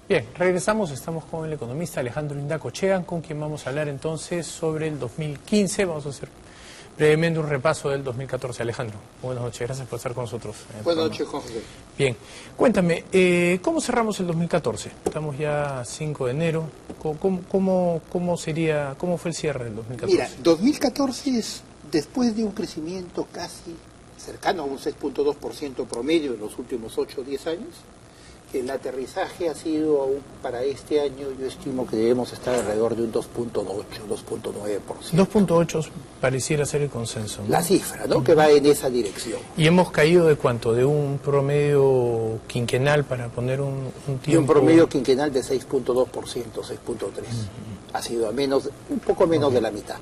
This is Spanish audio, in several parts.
Bien, regresamos, estamos con el economista Alejandro Indacochea, con quien vamos a hablar entonces sobre el 2015. Vamos a hacer brevemente un repaso del 2014. Alejandro, buenas noches, gracias por estar con nosotros. Buenas noches, Jorge. Bien, cuéntame, ¿cómo cerramos el 2014? Estamos ya 5 de enero. ¿Cómo fue el cierre del 2014? Mira, 2014 es después de un crecimiento casi cercano a un 6.2% promedio en los últimos 8 o 10 años. El aterrizaje ha sido aún para este año, yo estimo que debemos estar alrededor de un 2.8, 2.9%. 2.8 pareciera ser el consenso, ¿no? La cifra, ¿no? Que va en esa dirección. ¿Y hemos caído de cuánto? ¿De un promedio quinquenal, para poner un tiempo? De un promedio quinquenal de 6.2%, 6.3%. Ha sido un poco menos de la mitad.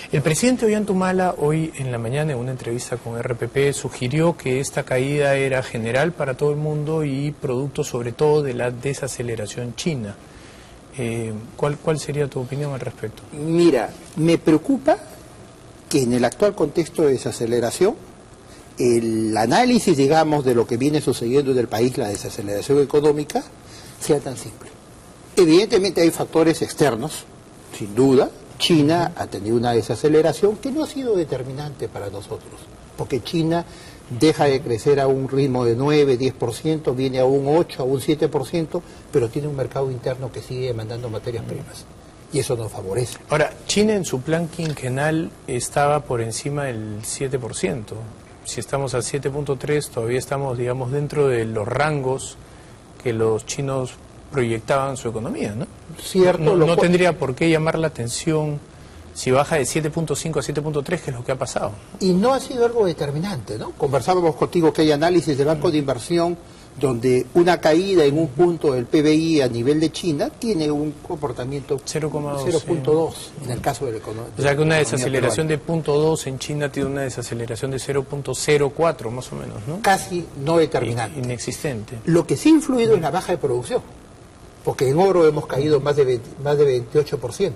El presidente Ollanta hoy en la mañana en una entrevista con RPP sugirió que esta caída era general para todo el mundo y producto sobre todo de la desaceleración china. ¿Cuál sería tu opinión al respecto? Mira, me preocupa que en el actual contexto de desaceleración el análisis, digamos, de lo que viene sucediendo en el país, la desaceleración económica, sea tan simple. Evidentemente hay factores externos, sin duda. China ha tenido una desaceleración que no ha sido determinante para nosotros, porque China deja de crecer a un ritmo de 9, 10%, viene a un 8, a un 7%, pero tiene un mercado interno que sigue demandando materias primas, y eso nos favorece. Ahora, China en su plan quinquenal estaba por encima del 7%. Si estamos al 7.3, todavía estamos, digamos, dentro de los rangos que los chinos proyectaban su economía, ¿no? Cierto. No tendría por qué llamar la atención si baja de 7.5 a 7.3, que es lo que ha pasado. Y no ha sido algo determinante, ¿no? Conversábamos contigo que hay análisis de banco de inversión donde una caída en un punto del PBI a nivel de China tiene un comportamiento 0.2 en el caso del economía. O sea que una desaceleración de 0.2 en China tiene una desaceleración de 0.04 más o menos, ¿no? Casi no determinante. Inexistente. Lo que sí ha influido es la baja de producción, porque en oro hemos caído más de 28%.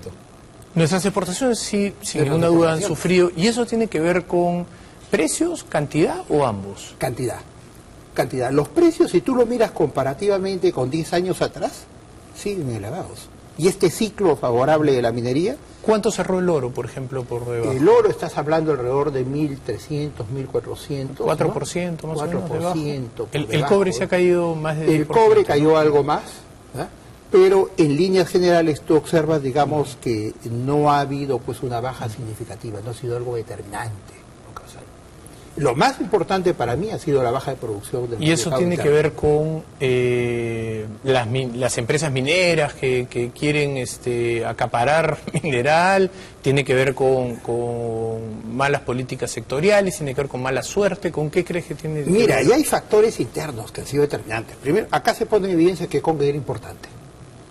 Nuestras exportaciones sí, sin ninguna duda, han sufrido. ¿Y eso tiene que ver con precios, cantidad o ambos? Cantidad. Los precios, si tú lo miras comparativamente con 10 años atrás, siguen elevados. Y este ciclo favorable de la minería... ¿Cuánto cerró el oro, por ejemplo, por debajo? El oro estás hablando alrededor de 1.300, 1.400. 4%, ¿no? Más o menos debajo. El debajo, cobre se ha caído más de 10%. El cobre cayó algo más, ¿eh? Pero en líneas generales tú observas, digamos, que no ha habido pues una baja significativa, no ha sido algo determinante. Lo más importante para mí ha sido la baja de producción del mercado. Y eso tiene que ver con las empresas mineras que quieren acaparar mineral, tiene que ver con malas políticas sectoriales, tiene que ver con mala suerte. ¿Con qué crees que tiene que ver? Mira, y hay factores internos que han sido determinantes. Primero, acá se pone en evidencia que Congo era importante.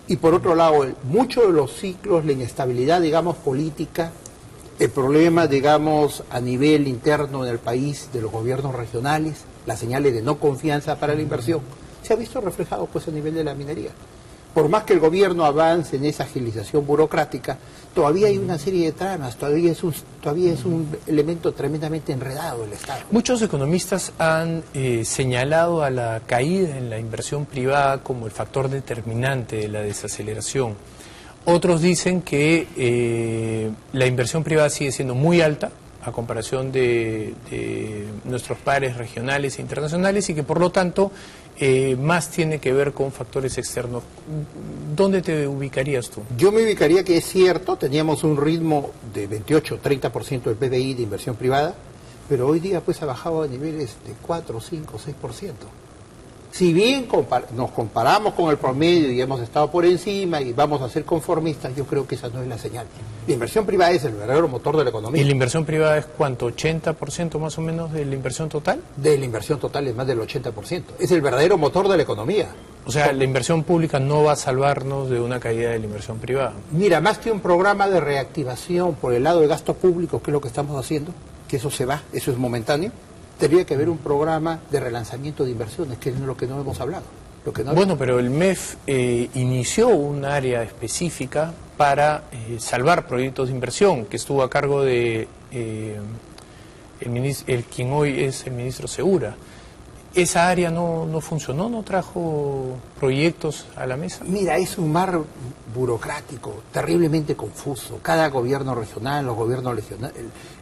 Y por otro lado, muchos de los ciclos, la inestabilidad, digamos, política, el problema, digamos, a nivel interno del país, de los gobiernos regionales, las señales de no confianza para la inversión, se ha visto reflejado pues a nivel de la minería. Por más que el gobierno avance en esa agilización burocrática, todavía hay una serie de tramas, todavía es un elemento tremendamente enredado el Estado. Muchos economistas han señalado a la caída en la inversión privada como el factor determinante de la desaceleración. Otros dicen que la inversión privada sigue siendo muy alta a comparación de nuestros pares regionales e internacionales y que por lo tanto más tiene que ver con factores externos. ¿Dónde te ubicarías tú? Yo me ubicaría que es cierto, teníamos un ritmo de 28-30% del PBI de inversión privada, pero hoy día pues ha bajado a niveles de 4, 5, 6%. Si bien nos comparamos con el promedio y hemos estado por encima y vamos a ser conformistas, yo creo que esa no es la señal. La inversión privada es el verdadero motor de la economía. ¿Y la inversión privada es cuánto? ¿80% más o menos de la inversión total? De la inversión total es más del 80%. Es el verdadero motor de la economía. O sea, la inversión pública no va a salvarnos de una caída de la inversión privada. Mira, más que un programa de reactivación por el lado de gasto público, que es lo que estamos haciendo, que eso se va, eso es momentáneo, tendría que haber un programa de relanzamiento de inversiones, que es lo que no hemos hablado. Bueno, pero el MEF inició un área específica para salvar proyectos de inversión, que estuvo a cargo de quien hoy es el ministro Segura. ¿Esa área no funcionó, no trajo proyectos a la mesa? Mira, es un mar burocrático, terriblemente confuso. Cada gobierno regional, los gobiernos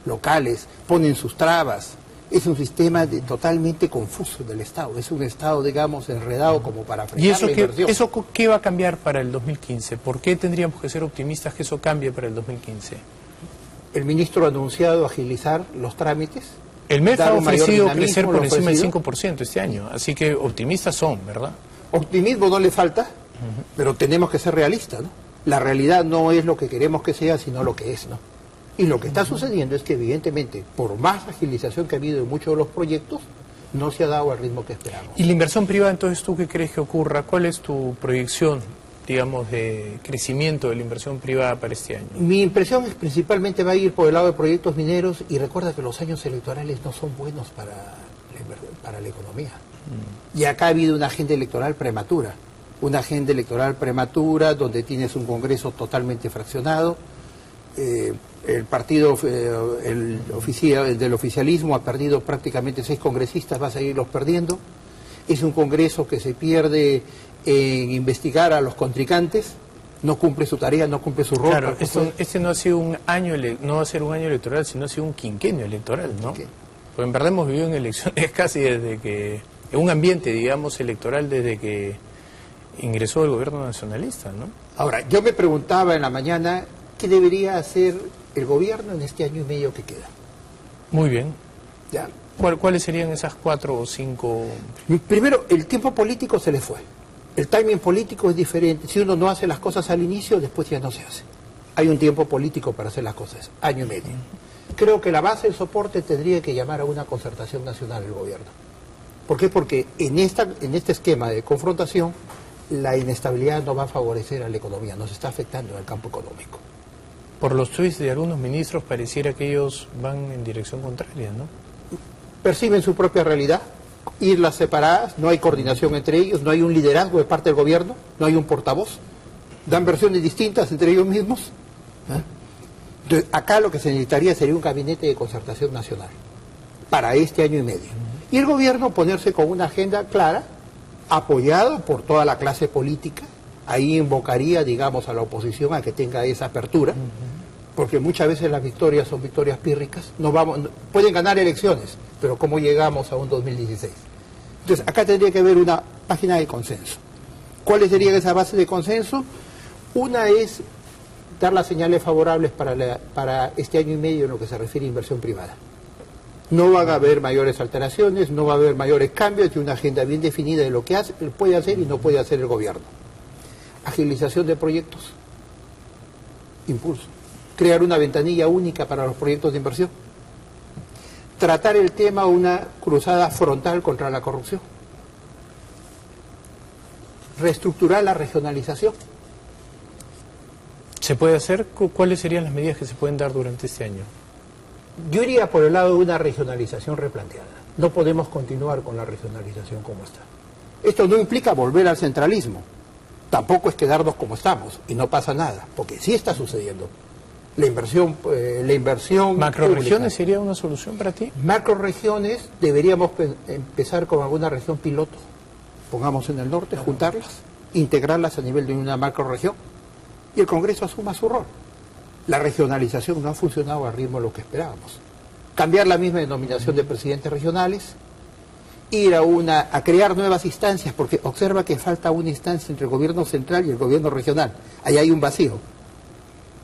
locales ponen sus trabas. Es un sistema totalmente confuso del Estado. Es un Estado, digamos, enredado como para frenar la inversión. ¿Y eso qué va a cambiar para el 2015? ¿Por qué tendríamos que ser optimistas que eso cambie para el 2015? El ministro ha anunciado agilizar los trámites. El MEF ha ofrecido crecer por encima del 5% este año, así que optimistas son, ¿verdad? Optimismo no le falta, pero tenemos que ser realistas, ¿no? La realidad no es lo que queremos que sea, sino lo que es, ¿no? Y lo que está sucediendo es que evidentemente, por más agilización que ha habido en muchos de los proyectos, no se ha dado al ritmo que esperamos. ¿Y la inversión privada, entonces, tú qué crees que ocurra? ¿Cuál es tu proyección, digamos, de crecimiento de la inversión privada para este año? Mi impresión es principalmente va a ir por el lado de proyectos mineros, y recuerda que los años electorales no son buenos para la economía. Y acá ha habido una agenda electoral prematura, donde tienes un Congreso totalmente fraccionado. El partido del oficialismo ha perdido prácticamente 6 congresistas, va a seguirlos perdiendo. Es un Congreso que se pierde en investigar a los contrincantes, no cumple su tarea, no cumple su rol. Claro, este no ha sido un año, no va a ser un año electoral, sino ha sido un quinquenio electoral, ¿no? Okay. Porque en verdad hemos vivido en elecciones casi desde que, en un ambiente, digamos, electoral desde que ingresó el gobierno nacionalista, ¿no? Ahora, yo me preguntaba en la mañana qué debería hacer el gobierno en este año y medio que queda. Muy bien. Ya. ¿Cuáles serían esas 4 o 5? Primero, el tiempo político se le fue. El timing político es diferente. Si uno no hace las cosas al inicio, después ya no se hace. Hay un tiempo político para hacer las cosas, año y medio. Creo que la base del soporte tendría que llamar a una concertación nacional el gobierno. ¿Por qué? Porque en este esquema de confrontación, la inestabilidad no va a favorecer a la economía, nos está afectando en el campo económico. Por los tweets de algunos ministros pareciera que ellos van en dirección contraria, ¿no? Perciben su propia realidad, irlas separadas, no hay coordinación entre ellos, no hay un liderazgo de parte del gobierno, no hay un portavoz, dan versiones distintas entre ellos mismos. Entonces, acá lo que se necesitaría sería un gabinete de concertación nacional para este año y medio. Y el gobierno ponerse con una agenda clara, apoyado por toda la clase política. Ahí invocaría, digamos, a la oposición a que tenga esa apertura, porque muchas veces las victorias son victorias pírricas. Pueden ganar elecciones, pero ¿cómo llegamos a un 2016? Entonces, acá tendría que haber una página de consenso. ¿Cuáles serían esas bases de consenso? Una es dar las señales favorables para este año y medio en lo que se refiere a inversión privada. No van a haber mayores alteraciones, no va a haber mayores cambios, y una agenda bien definida de lo que puede hacer y no puede hacer el gobierno. Agilización de proyectos, impulso, crear una ventanilla única para los proyectos de inversión, tratar el tema una cruzada frontal contra la corrupción, reestructurar la regionalización. ¿Se puede hacer? ¿Cuáles serían las medidas que se pueden dar durante este año? Yo iría por el lado de una regionalización replanteada. No podemos continuar con la regionalización como está. Esto no implica volver al centralismo. Tampoco es quedarnos como estamos y no pasa nada, porque sí está sucediendo. La inversión ¿Macroregiones sería una solución para ti? Macroregiones, deberíamos empezar con alguna región piloto. Pongamos en el norte, juntarlas, integrarlas a nivel de una macroregión, y el Congreso asuma su rol. La regionalización no ha funcionado al ritmo de lo que esperábamos. Cambiar la misma denominación de presidentes regionales, ir a crear nuevas instancias, porque observa que falta una instancia entre el gobierno central y el gobierno regional. Ahí hay un vacío.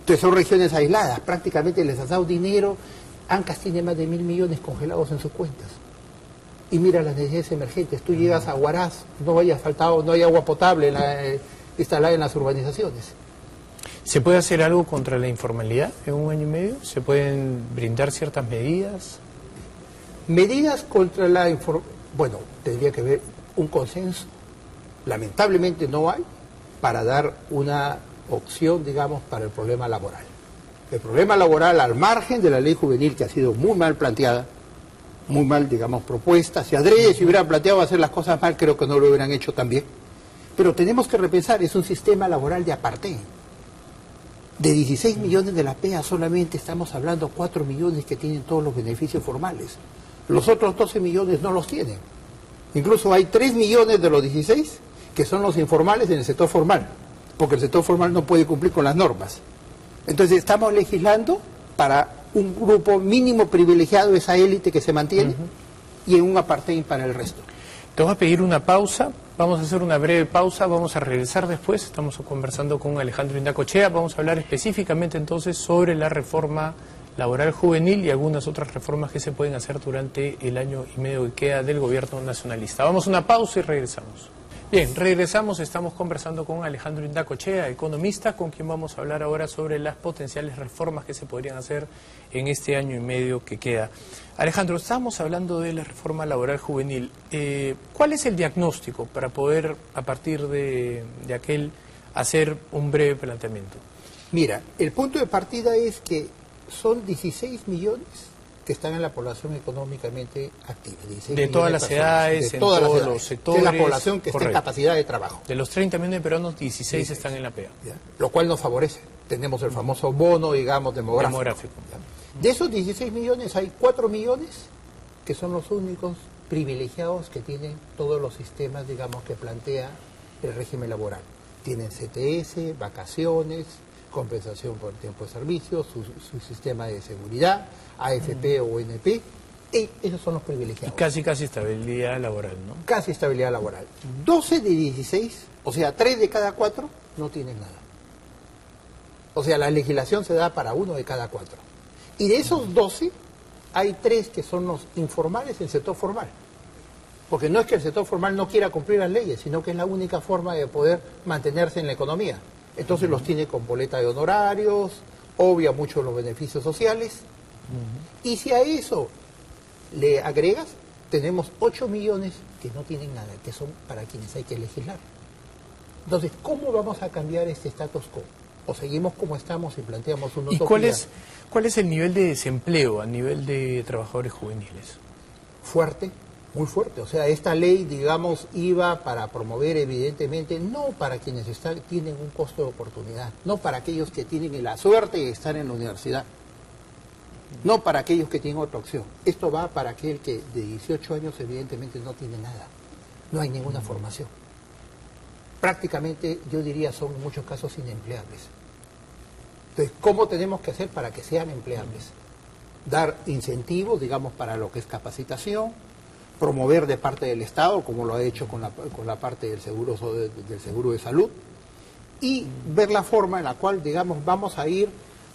Entonces son regiones aisladas, prácticamente les has dado dinero. Ancas tiene más de 1.000 millones congelados en sus cuentas. Y mira las necesidades emergentes. Tú llegas a Huaraz, no hay agua potable instalada en las urbanizaciones. ¿Se puede hacer algo contra la informalidad en un año y medio? ¿Se pueden brindar ciertas medidas? Medidas contra la informalidad. Bueno, tendría que haber un consenso. Lamentablemente no hay para dar una opción, digamos, para el problema laboral. El problema laboral, al margen de la ley juvenil, que ha sido muy mal planteada, muy mal, digamos, propuesta. Si adrede se hubieran planteado hacer las cosas mal, creo que no lo hubieran hecho también. Pero tenemos que repensar, es un sistema laboral de apartheid. De 16 millones de la PEA solamente estamos hablando 4 millones que tienen todos los beneficios formales. Los otros 12 millones no los tienen. Incluso hay 3 millones de los 16 que son los informales en el sector formal, porque el sector formal no puede cumplir con las normas. Entonces estamos legislando para un grupo mínimo privilegiado, esa élite que se mantiene, y en un apartheid para el resto. Te voy a pedir una pausa, vamos a hacer una breve pausa, vamos a regresar después, estamos conversando con Alejandro Indacochea, vamos a hablar específicamente entonces sobre la reforma laboral juvenil y algunas otras reformas que se pueden hacer durante el año y medio que queda del gobierno nacionalista. Vamos a una pausa y regresamos. Bien, regresamos, estamos conversando con Alejandro Indacochea, economista, con quien vamos a hablar ahora sobre las potenciales reformas que se podrían hacer en este año y medio que queda. Alejandro, estamos hablando de la reforma laboral juvenil. ¿Cuál es el diagnóstico para poder, a partir de aquel, hacer un breve planteamiento? Mira, el punto de partida es que son 16 millones que están en la población económicamente activa. De todas las edades, en todos los sectores. De la población que está en capacidad de trabajo. De los 30 millones de peruanos, 16 están en la PEA. ¿Ya? Lo cual nos favorece. Tenemos el famoso bono, digamos, demográfico. ¿Ya? De esos 16 millones hay 4 millones que son los únicos privilegiados que tienen todos los sistemas, digamos, que plantea el régimen laboral. Tienen CTS, vacaciones, compensación por tiempo de servicio, su sistema de seguridad, AFP o ONP, y esos son los privilegiados. Y casi estabilidad laboral, ¿no? Casi estabilidad laboral. 12 de 16, o sea, 3 de cada 4 no tienen nada. O sea, la legislación se da para 1 de cada 4. Y de esos 12, hay 3 que son los informales del sector formal. Porque no es que el sector formal no quiera cumplir las leyes, sino que es la única forma de poder mantenerse en la economía. Entonces los tiene con boleta de honorarios, obvia mucho los beneficios sociales. Y si a eso le agregas, tenemos 8 millones que no tienen nada, que son para quienes hay que legislar. Entonces, ¿cómo vamos a cambiar este status quo? ¿O seguimos como estamos y planteamos una utopía? ¿Y cuál es el nivel de desempleo a nivel de trabajadores juveniles? Fuerte. Muy fuerte, o sea, esta ley, digamos, iba para promover, evidentemente, no para quienes tienen un costo de oportunidad, no para aquellos que tienen la suerte de estar en la universidad, no para aquellos que tienen otra opción. Esto va para aquel que de 18 años, evidentemente, no tiene nada, no hay ninguna formación. Prácticamente, yo diría, son en muchos casos inempleables. Entonces, ¿cómo tenemos que hacer para que sean empleables? Dar incentivos, digamos, para lo que es capacitación, promover de parte del Estado, como lo ha hecho con la parte del seguro de salud, y ver la forma en la cual, digamos, vamos a ir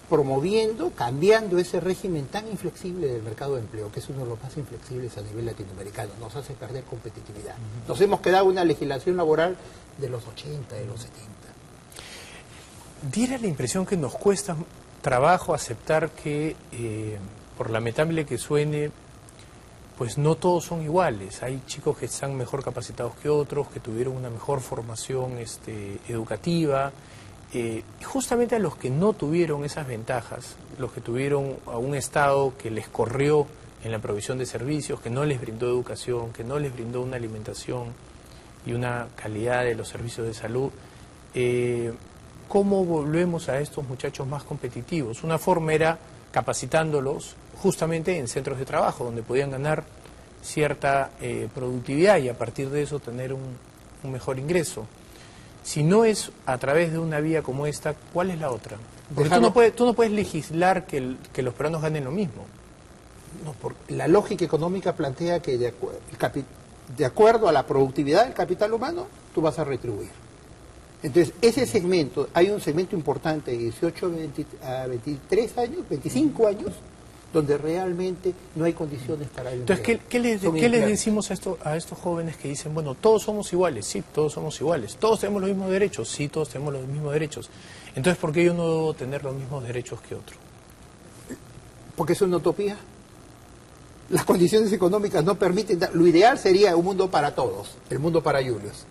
promoviendo, cambiando ese régimen tan inflexible del mercado de empleo, que es uno de los más inflexibles a nivel latinoamericano, nos hace perder competitividad. Nos hemos quedado en una legislación laboral de los 80, de los 70. Diera la impresión que nos cuesta trabajo aceptar que, por lamentable que suene, pues no todos son iguales. Hay chicos que están mejor capacitados que otros, que tuvieron una mejor formación educativa. Justamente a los que no tuvieron esas ventajas, los que tuvieron a un Estado que les corrió en la provisión de servicios, que no les brindó educación, que no les brindó una alimentación y una calidad de los servicios de salud, ¿cómo volvemos a estos muchachos más competitivos? Una forma era capacitándolos justamente en centros de trabajo, donde podían ganar cierta productividad y a partir de eso tener un mejor ingreso. Si no es a través de una vía como esta, ¿cuál es la otra? Porque tú no puedes legislar que los peruanos ganen lo mismo. No, porque la lógica económica plantea que de acuerdo a la productividad del capital humano, tú vas a retribuir. Entonces, ese segmento, hay un segmento importante de 18 a 23 años, 25 años, donde realmente no hay condiciones para el empleo. Entonces, ¿qué les decimos a estos jóvenes que dicen, bueno, todos somos iguales? Sí, todos somos iguales. ¿Todos tenemos los mismos derechos? Sí, todos tenemos los mismos derechos. Entonces, ¿por qué yo no debo tener los mismos derechos que otro? Porque es una utopía. Las condiciones económicas no permiten, lo ideal sería un mundo para todos, el mundo para Julius.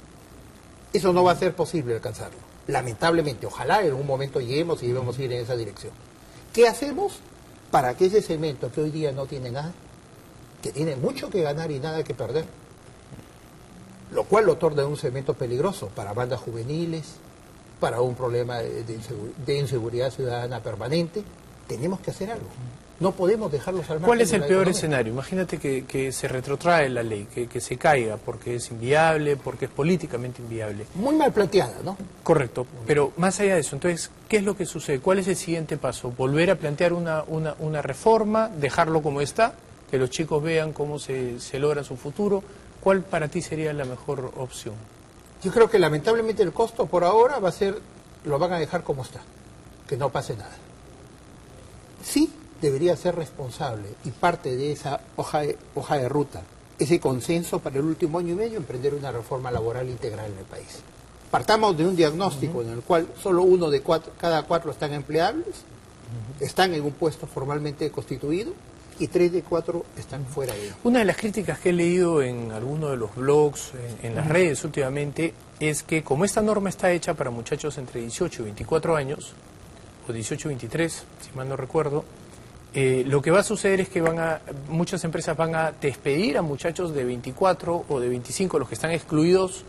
Eso no va a ser posible alcanzarlo. Lamentablemente, ojalá en algún momento lleguemos y debemos ir en esa dirección. ¿Qué hacemos para que ese segmento que hoy día no tiene nada, que tiene mucho que ganar y nada que perder, lo cual lo torna un segmento peligroso para bandas juveniles, para un problema de inseguridad ciudadana permanente? Tenemos que hacer algo. No podemos dejarlos al margen. ¿Cuál es de el la peor economía. escenario? Imagínate que se retrotrae la ley, que se caiga porque es inviable, porque es políticamente inviable. Muy mal planteada, ¿no? Correcto, pero más allá de eso, entonces, ¿qué es lo que sucede? ¿Cuál es el siguiente paso? ¿Volver a plantear una reforma, dejarlo como está, que los chicos vean cómo se logra su futuro? ¿Cuál para ti sería la mejor opción? Yo creo que lamentablemente el costo por ahora va a ser, lo van a dejar como está, que no pase nada. Sí debería ser responsable y parte de esa hoja de ruta, ese consenso para el último año y medio, emprender una reforma laboral integral en el país. Partamos de un diagnóstico en el cual solo uno de cada cuatro están empleables, están en un puesto formalmente constituido, y 3 de 4 están fuera de él. Una de las críticas que he leído en algunos de los blogs, en las redes últimamente, es que como esta norma está hecha para muchachos entre 18 y 24 años, o 18 y 23, si mal no recuerdo, lo que va a suceder es que muchas empresas van a despedir a muchachos de 24 o de 25, los que están excluidos,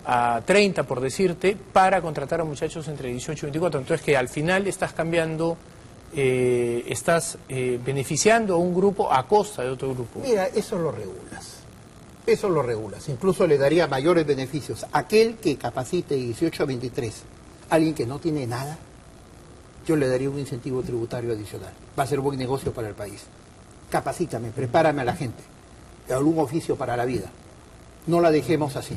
a 30 por decirte, para contratar a muchachos entre 18 y 24. Entonces que al final estás cambiando... estás beneficiando a un grupo a costa de otro grupo. Mira, eso lo regulas. Eso lo regulas. Incluso le daría mayores beneficios. Aquel que capacite 18 a 23, alguien que no tiene nada, yo le daría un incentivo tributario adicional. Va a ser buen negocio para el país. Capacítame, prepárame a la gente. Algún oficio para la vida. No la dejemos así.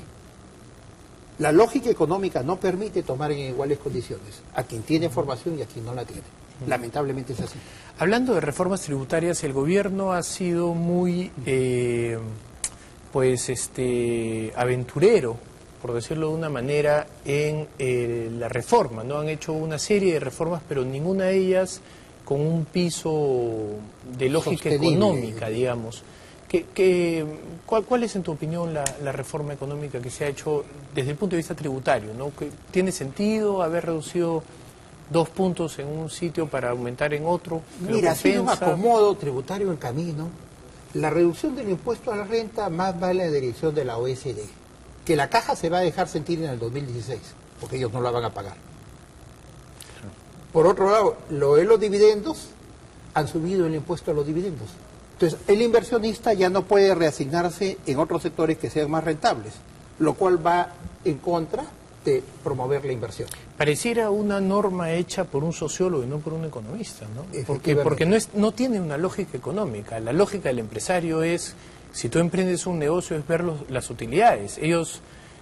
La lógica económica no permite tomar en iguales condiciones a quien tiene formación y a quien no la tiene. Lamentablemente es así. Hablando de reformas tributarias, el gobierno ha sido muy, aventurero, por decirlo de una manera, en la reforma, ¿no? Han hecho una serie de reformas, pero ninguna de ellas con un piso de lógica Sostenible. Económica, digamos. ¿Cuál es, en tu opinión, la reforma económica que se ha hecho desde el punto de vista tributario, ¿no? ¿Tiene sentido haber reducido 2 puntos en un sitio para aumentar en otro? Mira, ha sido un acomodo tributario el camino. La reducción del impuesto a la renta más va en la dirección de la OECD, que la caja se va a dejar sentir en el 2016, porque ellos no la van a pagar. Por otro lado, los dividendos han subido el impuesto a los dividendos. Entonces, el inversionista ya no puede reasignarse en otros sectores que sean más rentables, lo cual va en contra de promover la inversión. Pareciera una norma hecha por un sociólogo y no por un economista, ¿no? Porque Efectivamente. no tiene una lógica económica. La lógica del empresario es, si tú emprendes un negocio, es ver las utilidades. Ellos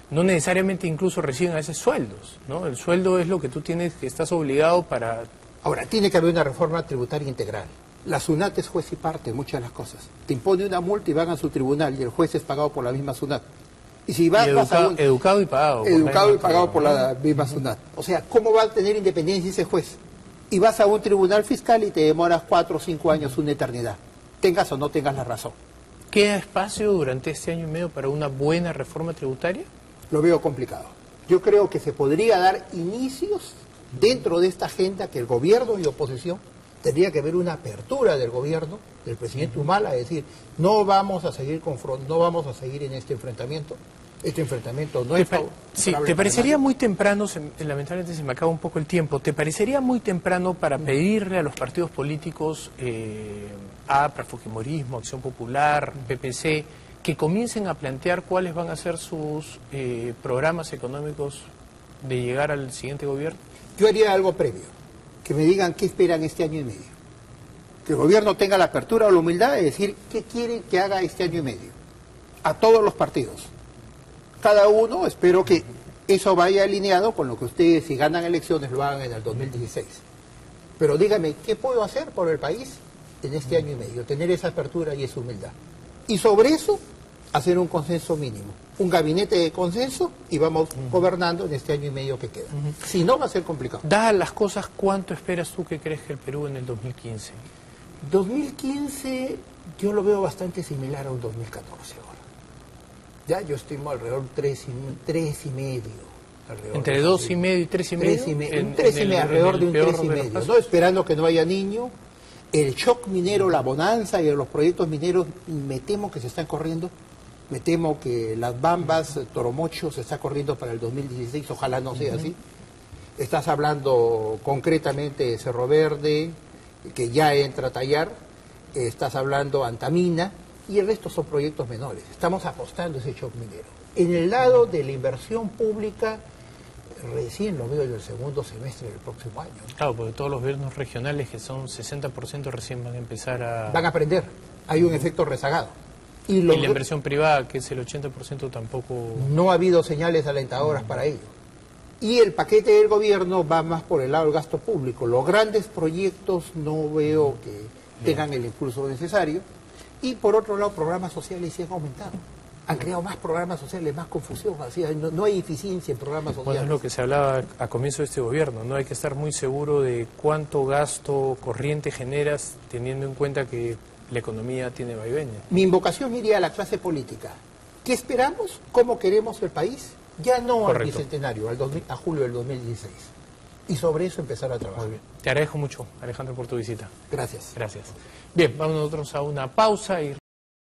no necesariamente incluso reciben a veces sueldos, ¿no? El sueldo es lo que tú tienes, que estás obligado para... Ahora, tiene que haber una reforma tributaria integral. La SUNAT es juez y parte en muchas de las cosas. Te impone una multa y van a su tribunal y el juez es pagado por la misma SUNAT. Y si educado y pagado. Educado y pagado por la misma SUNAT. O sea, ¿cómo va a tener independencia ese juez? Y vas a un tribunal fiscal y te demoras 4 o 5 años, una eternidad. Tengas o no tengas la razón. ¿Queda espacio durante este año y medio para una buena reforma tributaria? Lo veo complicado. Yo creo que se podría dar inicios dentro de esta agenda que el gobierno y la oposición tendría que haber una apertura del gobierno, del presidente Humala, a decir, no vamos a seguir en este enfrentamiento. Este enfrentamiento no es favorable. Sí, ¿te parecería muy temprano, lamentablemente se me acaba un poco el tiempo, ¿te parecería muy temprano para pedirle a los partidos políticos, APRA, Fujimorismo, Acción Popular, PPC, que comiencen a plantear cuáles van a ser sus programas económicos de llegar al siguiente gobierno? Yo haría algo previo. Que me digan qué esperan este año y medio. Que el gobierno tenga la apertura o la humildad de decir qué quieren que haga este año y medio. A todos los partidos. Cada uno, espero que eso vaya alineado con lo que ustedes, si ganan elecciones, lo hagan en el 2016. Pero dígame, ¿qué puedo hacer por el país en este año y medio? Tener esa apertura y esa humildad. Y sobre eso, hacer un consenso mínimo. Un gabinete de consenso y vamos gobernando en este año y medio que queda. Si no, va a ser complicado. Dadas las cosas, ¿cuánto esperas tú que crezca el Perú en el 2015? 2015 yo lo veo bastante similar a un 2014 ahora. Ya yo estimo alrededor de 3,5. Entre 2,5 y 3,5. 3,5, alrededor de un 3,5. ¿No? Esperando que no haya niño. El shock minero, la bonanza y los proyectos mineros, me temo que se están corriendo. Me temo que las Bambas, Toromocho, se está corriendo para el 2016, ojalá no sea así. Estás hablando concretamente de Cerro Verde, que ya entra a tallar, estás hablando Antamina, y el resto son proyectos menores. Estamos apostando ese shock minero. En el lado de la inversión pública, recién lo veo en el segundo semestre del próximo año. Claro, porque todos los gobiernos regionales, que son 60%, recién van a empezar a... Van a aprender. Hay un efecto rezagado. Y la inversión privada, que es el 80%, tampoco... No ha habido señales alentadoras para ello. Y el paquete del gobierno va más por el lado del gasto público. Los grandes proyectos no veo que tengan el impulso necesario. Y por otro lado, programas sociales sí han aumentado. Han creado más programas sociales, más confusión. Así, no hay eficiencia en programas sociales. Bueno, es lo que se hablaba a comienzo de este gobierno, ¿no? Hay que estar muy seguro de cuánto gasto corriente generas, teniendo en cuenta que la economía tiene vaivenes. Mi invocación iría a la clase política. ¿Qué esperamos? ¿Cómo queremos el país? Ya no al bicentenario, a julio del 2016. Y sobre eso empezar a trabajar. Muy bien. Te agradezco mucho, Alejandro, por tu visita. Gracias. Gracias. Bien, vamos nosotros a una pausa y